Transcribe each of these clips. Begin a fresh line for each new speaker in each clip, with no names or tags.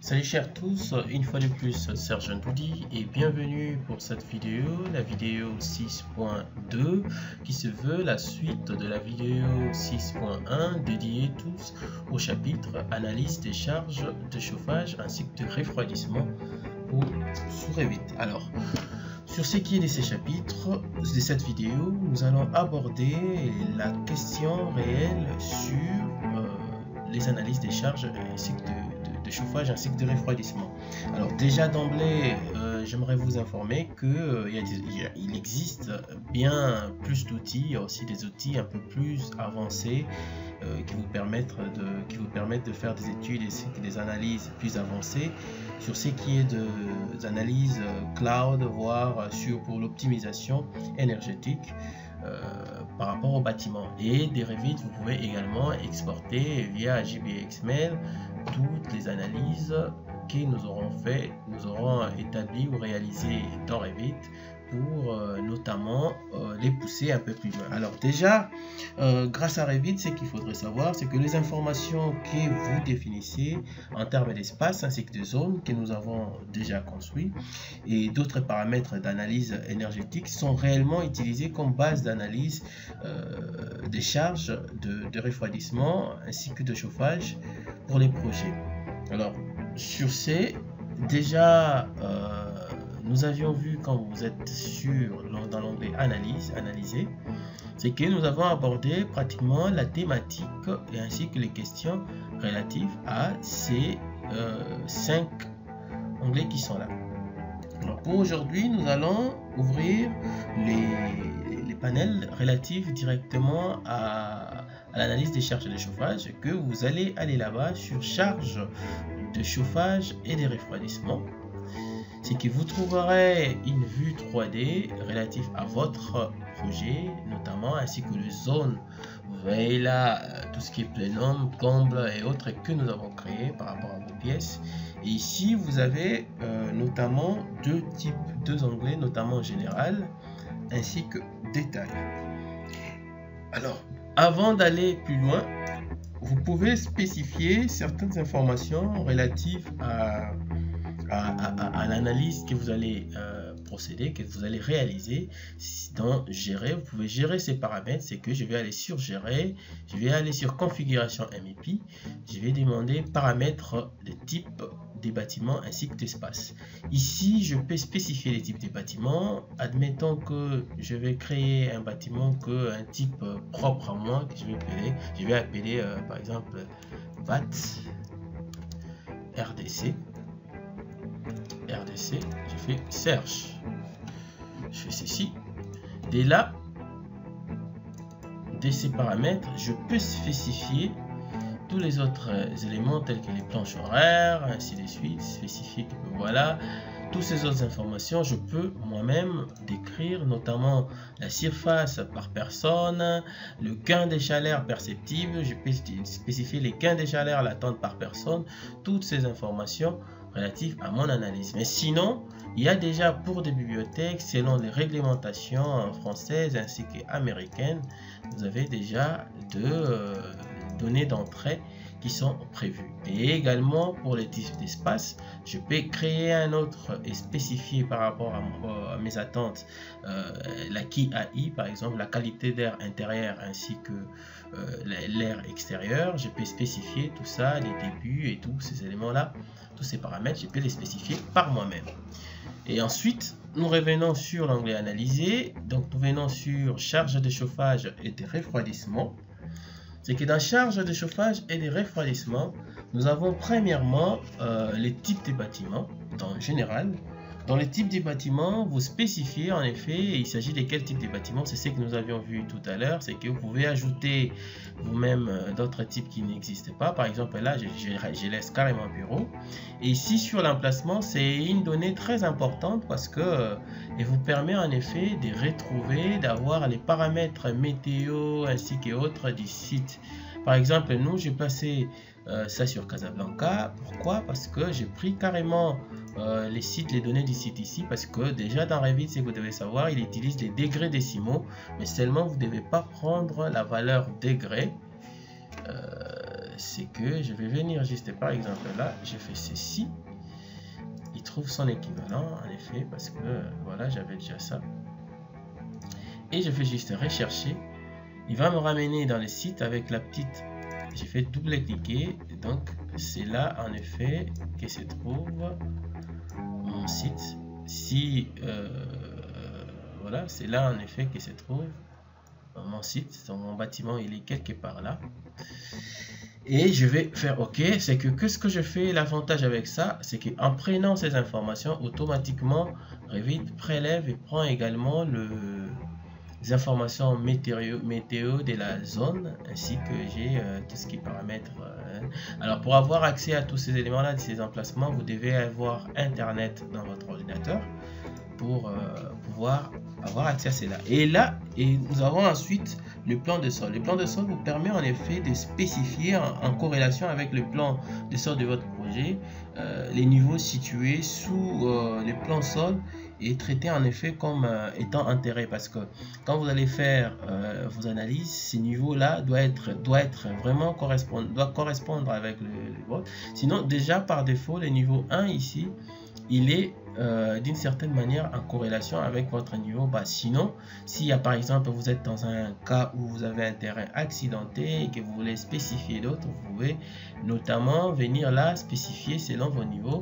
Salut chers tous, une fois de plus Sergent Doudi et bienvenue pour cette vidéo, la vidéo 6.2 qui se veut la suite de la vidéo 6.1 dédiée tous au chapitre analyse des charges de chauffage ainsi que de refroidissement sous Revit. Alors, sur ce qui est de ces chapitres, de cette vidéo, nous allons aborder la question réelle sur les analyses des charges ainsi que de chauffage ainsi que de refroidissement. Alors déjà d'emblée, j'aimerais vous informer que il existe bien plus d'outils, il y a aussi des outils un peu plus avancés qui vous permettent de faire des études et des analyses plus avancées sur ce qui est des analyses cloud, voire pour l'optimisation énergétique par rapport au bâtiment. Et des Revit, vous pouvez également exporter via JBXMail toutes les analyses que nous aurons établies ou réalisées dans Revit pour notamment les pousser un peu plus loin. Alors déjà, grâce à Revit, ce qu'il faudrait savoir, c'est que les informations que vous définissez en termes d'espace ainsi que de zones que nous avons déjà construit et d'autres paramètres d'analyse énergétique sont réellement utilisés comme base d'analyse des charges de refroidissement ainsi que de chauffage pour les projets. Alors, sur ces, déjà, nous avions vu quand vous êtes dans l'onglet analyser, c'est que nous avons abordé pratiquement la thématique et ainsi que les questions relatives à ces 5 onglets qui sont là. Alors pour aujourd'hui, nous allons ouvrir les panels relatifs directement à l'analyse des charges de chauffage, que vous allez aller là-bas sur charges de chauffage et de refroidissement. C'est que vous trouverez une vue 3D relative à votre projet, notamment ainsi que les zones. Vous voyez là tout ce qui est plénum, comble et autres que nous avons créé par rapport à vos pièces. Et ici, vous avez notamment deux onglets, notamment général ainsi que détail. Alors, avant d'aller plus loin, vous pouvez spécifier certaines informations relatives à l'analyse que vous allez procéder, que vous allez réaliser. Dans gérer, vous pouvez gérer ces paramètres. C'est que je vais aller sur gérer, je vais aller sur configuration MEP, je vais demander paramètres de type des bâtiments ainsi que d'espace. Ici, je peux spécifier les types des bâtiments. Admettons que je vais créer un bâtiment un type propre à moi que je vais appeler par exemple VAT RDC. Je fais search, je fais ceci. Dès là, de ces paramètres, je peux spécifier tous les autres éléments tels que les planches horaires, ainsi de suite, spécifier que voilà, toutes ces autres informations, je peux moi-même décrire notamment la surface par personne, le gain de chaleur perceptible, je peux spécifier les gains de chaleur latentes par personne, toutes ces informations relatives à mon analyse. Mais sinon, il y a déjà pour des bibliothèques, selon les réglementations françaises ainsi qu'américaines, vous avez déjà de données d'entrée qui sont prévues. Et également pour les types d'espace, je peux créer un autre et spécifier par rapport à mes attentes la KI, par exemple la qualité d'air intérieur ainsi que l'air extérieur. Je peux spécifier tout ça, les débuts et tous ces éléments là, tous ces paramètres, je peux les spécifier par moi-même. Et ensuite, nous revenons sur l'onglet analyser. Donc nous venons sur charge de chauffage et de refroidissement. C'est que dans charge de chauffage et de refroidissement, nous avons premièrement les types de bâtiments dans le général. Dans les types des bâtiments, vous spécifiez en effet, il s'agit de quel type de bâtiment, c'est ce que nous avions vu tout à l'heure, c'est que vous pouvez ajouter vous-même d'autres types qui n'existent pas. Par exemple là, je laisse carrément bureau. Et ici sur l'emplacement, c'est une donnée très importante parce que elle vous permet en effet de retrouver, d'avoir les paramètres météo ainsi que autres du site. Par exemple, nous, j'ai placé ça sur Casablanca. Pourquoi? Parce que j'ai pris carrément les données du site ici, parce que déjà dans Revit, si vous devez savoir, il utilise les degrés décimaux, mais seulement vous ne devez pas prendre la valeur degré c'est que je vais venir juste par exemple là, je fais ceci. Il trouve son équivalent en effet parce que voilà, j'avais déjà ça. Et je fais juste rechercher. Il va me ramener dans le site avec la petite. J'ai fait double-cliquer. Donc c'est là en effet que se trouve mon site. Si voilà, c'est là en effet que se trouve mon site. Donc, mon bâtiment il est quelque part là. Et je vais faire OK. C'est que ce que je fais, l'avantage avec ça, c'est qu'en prenant ces informations, automatiquement, Revit prélève et prend également les informations météo de la zone, ainsi que j'ai tout ce qui est paramètres. Alors, pour avoir accès à tous ces éléments-là, de ces emplacements, vous devez avoir Internet dans votre ordinateur pour pouvoir avoir accès à cela. Et là, nous avons ensuite le plan de sol. Le plan de sol vous permet en effet de spécifier en corrélation avec le plan de sol de votre projet les niveaux situés sous le plan sol et traité en effet comme étant enterrés, parce que quand vous allez faire vos analyses, ces niveaux là doit être vraiment correspondre avec le vôtre. Sinon déjà par défaut le niveau 1 ici il est d'une certaine manière en corrélation avec votre niveau bas. Sinon, s'il y a par exemple, vous êtes dans un cas où vous avez un terrain accidenté et que vous voulez spécifier d'autres, vous pouvez notamment venir là spécifier selon vos niveaux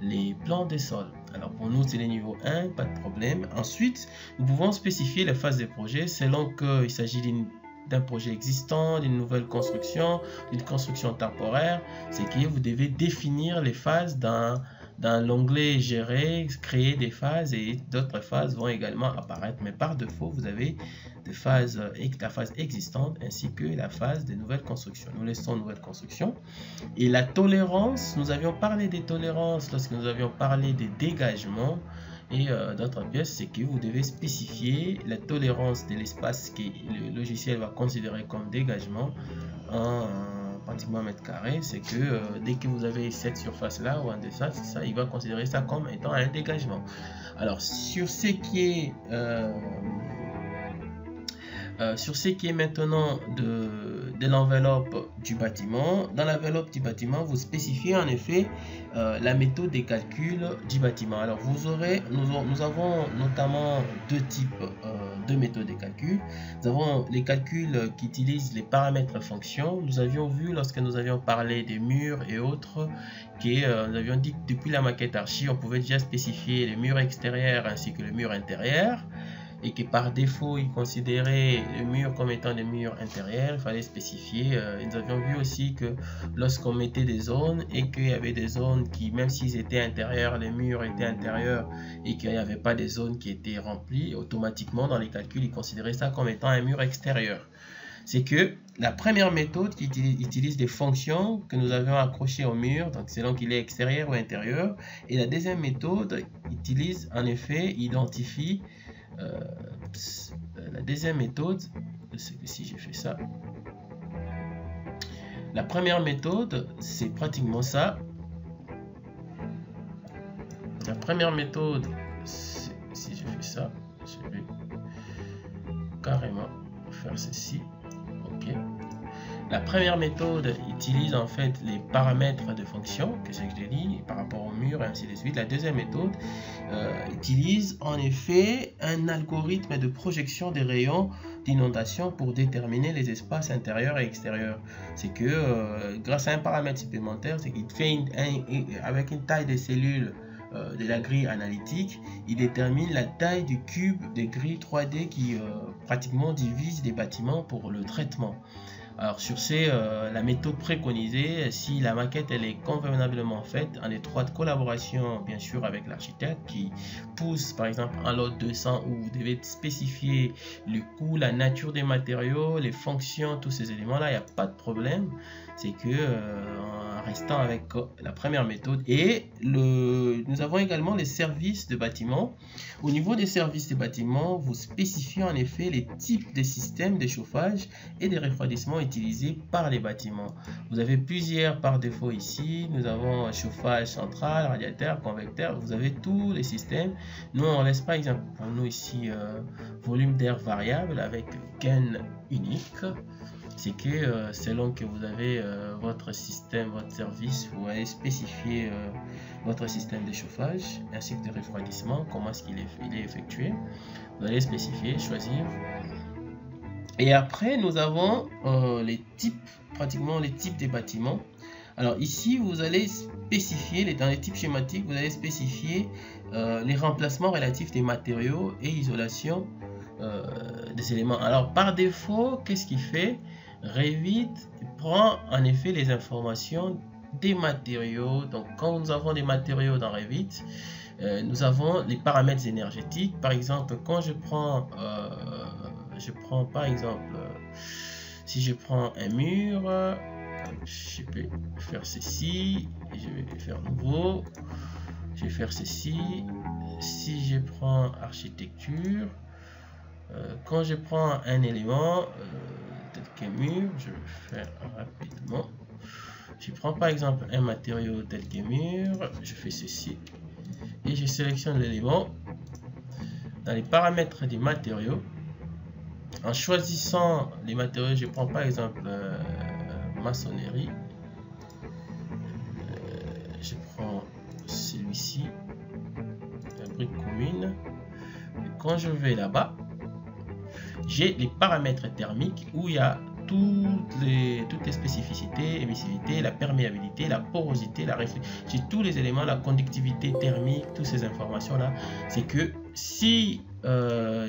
les plans des sols. Alors pour nous c'est les niveaux 1, pas de problème. Ensuite, nous pouvons spécifier les phases des projets selon qu'il s'agit d'un projet existant, d'une nouvelle construction, d'une construction temporaire. C'est que vous devez définir les phases dans l'onglet gérer, créer des phases, et d'autres phases vont également apparaître. Mais par défaut, vous avez des phases, la phase existante ainsi que la phase de nouvelles constructions. Nous laissons nouvelle construction. Et la tolérance, nous avions parlé des tolérances lorsque nous avions parlé des dégagements et d'autres pièces, c'est que vous devez spécifier la tolérance de l'espace que le logiciel va considérer comme dégagement en pratiquement un mètre carré. C'est que dès que vous avez cette surface là ou un de ça, il va considérer ça comme étant un dégagement. Alors sur ce qui est maintenant de l'enveloppe du bâtiment, dans l'enveloppe du bâtiment vous spécifiez en effet la méthode de calcul du bâtiment. Alors nous avons notamment deux types de méthodes de calcul. Nous avons les calculs qui utilisent les paramètres fonctions. Nous avions vu lorsque nous avions parlé des murs et autres que nous avions dit que depuis la maquette archi on pouvait déjà spécifier les murs extérieurs ainsi que le mur intérieur, et que par défaut il considérait le mur comme étant des murs intérieurs. Il fallait spécifier. Nous avions vu aussi que lorsqu'on mettait des zones et qu'il y avait des zones qui, même s'ils étaient intérieurs, les murs étaient intérieurs et qu'il n'y avait pas des zones qui étaient remplies, automatiquement dans les calculs il considérait ça comme étant un mur extérieur. C'est que la première méthode qui utilise des fonctions que nous avions accrochées au mur, donc selon qu'il est extérieur ou intérieur, et la deuxième méthode utilise en effet, identifie la deuxième méthode, c'est que si j'ai fait ça, la première méthode c'est pratiquement ça. La première méthode, si je fais ça, je vais carrément faire ceci. Ok. La première méthode utilise en fait les paramètres de fonction, que c'est que je dis, par rapport au mur et ainsi de suite. La deuxième méthode utilise en effet un algorithme de projection des rayons d'inondation pour déterminer les espaces intérieurs et extérieurs. C'est que grâce à un paramètre supplémentaire, c'est qu'il fait avec une taille de cellules de la grille analytique, il détermine la taille du cube de grille 3D qui pratiquement divise des bâtiments pour le traitement. Alors sur la méthode préconisée, si la maquette elle est convenablement faite, en étroite collaboration bien sûr avec l'architecte qui pousse par exemple un lot 200 où vous devez spécifier le coût, la nature des matériaux, les fonctions, tous ces éléments là, il n'y a pas de problème. C'est que en restant avec la première méthode, et nous avons également les services de bâtiment. Au niveau des services de bâtiment, vous spécifiez en effet les types de systèmes de chauffage et de refroidissement utilisés par les bâtiments. Vous avez plusieurs par défaut ici. Nous avons chauffage central, radiateur, convecteur. Vous avez tous les systèmes. Nous on laisse par exemple pour nous ici volume d'air variable avec gain unique. c'est que selon que vous avez votre système, votre service, vous allez spécifier votre système de chauffage ainsi que de refroidissement, comment est-ce qu'il est effectué. Vous allez spécifier, choisir. Et après, nous avons les types, pratiquement les types des bâtiments. Alors ici, vous allez spécifier, dans les types schématiques, vous allez spécifier les remplacements relatifs des matériaux et isolation des éléments. Alors par défaut, qu'est-ce qu'il fait? Revit prend en effet les informations des matériaux. Donc quand nous avons des matériaux dans Revit, nous avons les paramètres énergétiques. Par exemple, quand je prends par exemple, si je prends un mur, je peux faire ceci, je vais faire nouveau, je vais faire ceci. Si je prends architecture, quand je prends un élément tel qu'un mur, je vais faire rapidement. Je prends par exemple un matériau tel qu'un mur, je fais ceci et je sélectionne l'élément dans les paramètres des matériaux. En choisissant les matériaux, je prends par exemple maçonnerie. Je prends celui-ci, la brique commune. Et quand je vais là-bas, j'ai les paramètres thermiques où il y a toutes les spécificités, émissivité, la perméabilité, la porosité, la réflexion. J'ai tous les éléments, la conductivité thermique, toutes ces informations-là. C'est que si je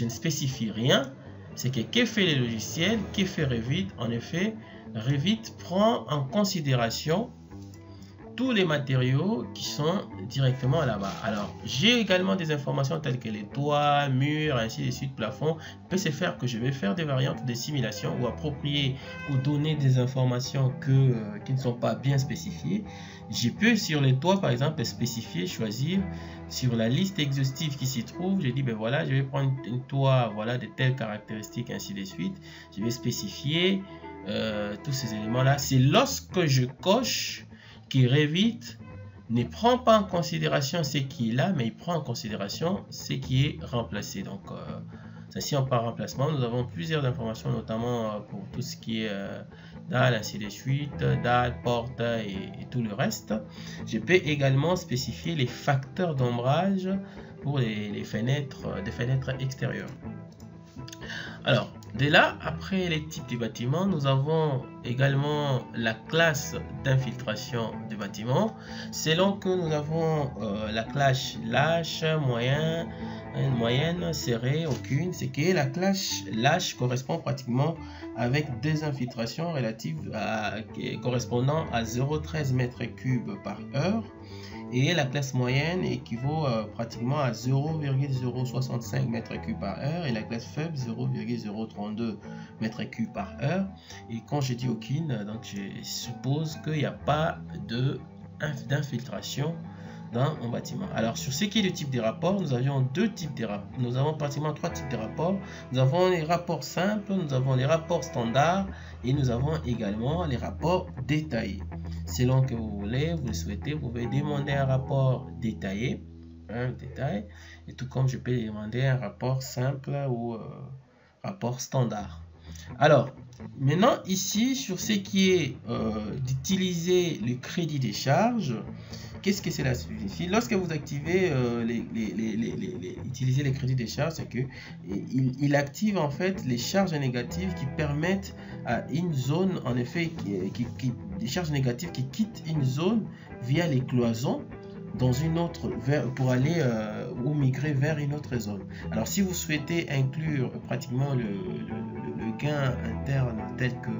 ne spécifie rien, c'est que fait les logiciels, que fait Revit? En effet, Revit prend en considération tous les matériaux qui sont directement là-bas. Alors, j'ai également des informations telles que les toits, murs, ainsi de suite, plafond. Il peut se faire que je vais faire des variantes de simulation ou approprier ou donner des informations qui ne sont pas bien spécifiées. Je peux sur les toits, par exemple, spécifier, choisir sur la liste exhaustive qui s'y trouve. Je dis, ben voilà, je vais prendre un toit, voilà, de telles caractéristiques, ainsi de suite. Je vais spécifier tous ces éléments-là. C'est lorsque je coche qui Revit ne prend pas en considération ce qui est là, mais il prend en considération ce qui est remplacé. Donc, si on parle remplacement, nous avons plusieurs informations, notamment pour tout ce qui est dalle, ainsi de suite, dalle, porte et tout le reste. Je peux également spécifier les facteurs d'ombrage pour les fenêtres, des fenêtres extérieures. Alors, de là, après les types de bâtiments, nous avons également la classe d'infiltration du bâtiment. Selon que nous avons la classe lâche, moyenne, serrée, aucune, c'est que la classe lâche correspond pratiquement avec des infiltrations relatives correspondant à 0,13 m3 par heure. Et la classe moyenne équivaut pratiquement à 0,065 m3 par heure et la classe faible 0,032 m3 par heure. Et quand je dis aucune, donc je suppose qu'il n'y a pas d'infiltration dans un bâtiment. Alors sur ce qui est le type des rapports, nous avions deux types de rapports. Nous avons pratiquement trois types de rapports. Nous avons les rapports simples, nous avons les rapports standards et nous avons également les rapports détaillés. Selon que vous voulez, vous le souhaitez, vous pouvez demander un rapport détaillé, et tout comme je peux demander un rapport simple ou rapport standard. Alors, maintenant ici, sur ce qui est d'utiliser le crédit des charges, qu'est-ce que cela signifie? Lorsque vous activez utiliser les crédits des charges, c'est que il active en fait les charges négatives qui permettent à une zone, en effet, des charges négatives qui quittent une zone via les cloisons dans une autre pour aller ou migrer vers une autre zone. Alors si vous souhaitez inclure pratiquement le gain interne tel que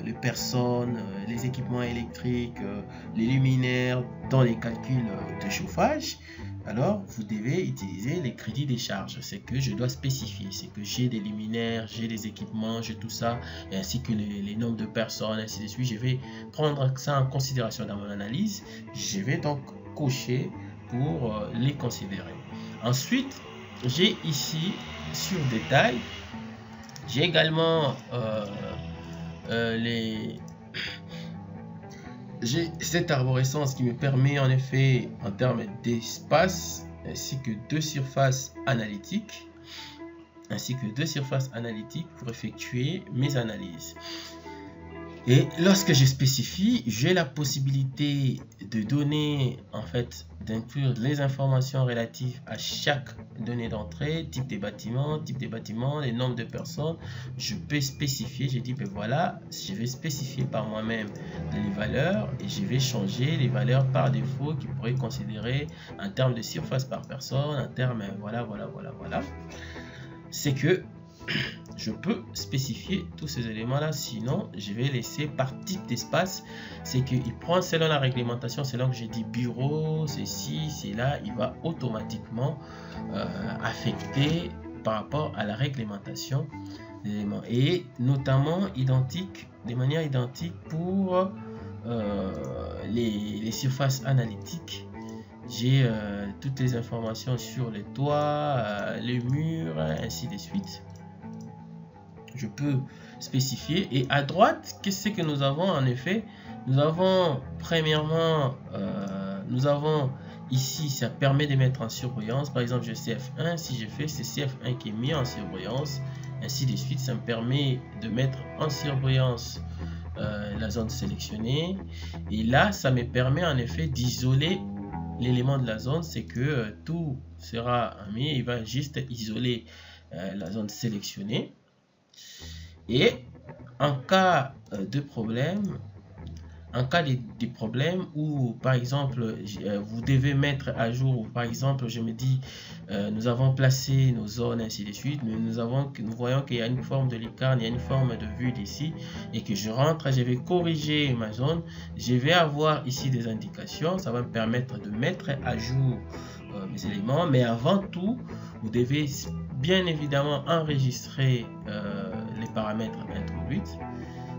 les personnes, les équipements électriques, les luminaires dans les calculs de chauffage, alors vous devez utiliser les crédits des charges. C'est que je dois spécifier, c'est que j'ai des luminaires, j'ai des équipements, j'ai tout ça, ainsi que les nombres de personnes, ainsi de suite. Je vais prendre ça en considération dans mon analyse. Je vais donc cocher pour les considérer. Ensuite, j'ai ici sur détail, j'ai également j'ai cette arborescence qui me permet en effet en termes d'espace ainsi que de surface analytique. ainsi que 2 surfaces analytiques pour effectuer mes analyses. Et lorsque je spécifie, j'ai la possibilité de donner, en fait, d'inclure les informations relatives à chaque donnée d'entrée, type des bâtiments, les nombres de personnes. Je peux spécifier, j'ai dit, ben voilà, je vais spécifier par moi-même les valeurs et je vais changer les valeurs par défaut qui pourraient considérer en termes de surface par personne, en termes, voilà. C'est que je peux spécifier tous ces éléments-là, sinon je vais laisser par type d'espace. C'est qu'il prend selon la réglementation, selon que j'ai dit bureau, ceci, c'est là, il va automatiquement affecter par rapport à la réglementation des éléments. Et notamment de manière identique pour les surfaces analytiques. J'ai toutes les informations sur les toits, les murs, ainsi de suite. Je peux spécifier. Et à droite, qu'est-ce que nous avons en effet? Nous avons premièrement, nous avons ici, ça permet de mettre en surbrillance. Par exemple, je CF1, si je fais, c'est CF1 qui est mis en surbrillance, ainsi de suite. Ça me permet de mettre en surbrillance la zone sélectionnée. Et là, ça me permet en effet d'isoler l'élément de la zone. C'est que tout sera mis, il va juste isoler la zone sélectionnée. Et en cas de problème, en cas de problème où par exemple vous devez mettre à jour, par exemple je me dis nous avons placé nos zones ainsi de suite, mais nous voyons qu'il y a une forme de lucarne, il y a une forme de vue d'ici et que je rentre, je vais corriger ma zone, je vais avoir ici des indications, ça va me permettre de mettre à jour mes éléments, mais avant tout vous devez bien évidemment enregistrer les paramètres introduits.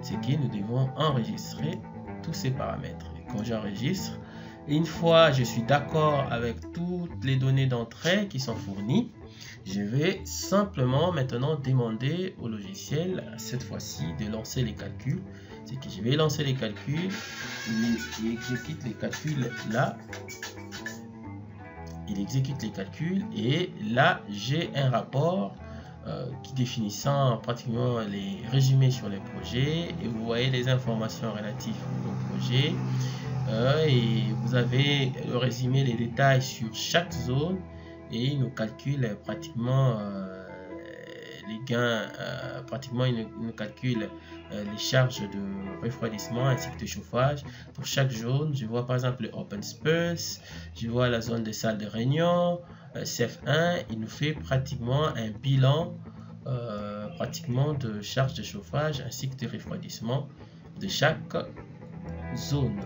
C'est que nous devons enregistrer tous ces paramètres. Et quand j'enregistre, une fois je suis d'accord avec toutes les données d'entrée qui sont fournies, je vais simplement maintenant demander au logiciel, cette fois-ci, de lancer les calculs. C'est que je vais lancer les calculs, il exécute les calculs là. Il exécute les calculs et là j'ai un rapport qui définissant pratiquement les résumés sur les projets et vous voyez les informations relatives au projet et vous avez le résumé, les détails sur chaque zone et il nous calcule pratiquement les gains, pratiquement il nous calcule les charges de refroidissement ainsi que de chauffage pour chaque zone. Je vois par exemple le open space, je vois la zone de salle de réunion, CF1, il nous fait pratiquement un bilan pratiquement de charge de chauffage ainsi que de refroidissement de chaque zone.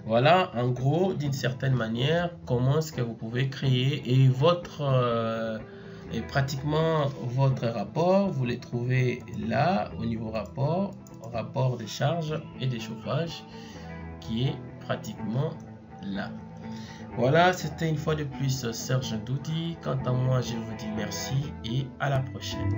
Voilà en gros d'une certaine manière comment est-ce que vous pouvez créer et pratiquement votre rapport, vous les trouvez là au niveau rapport de charge et de chauffage qui est pratiquement là. Voilà, c'était une fois de plus Serge Ndoudi. Quant à moi, je vous dis merci et à la prochaine.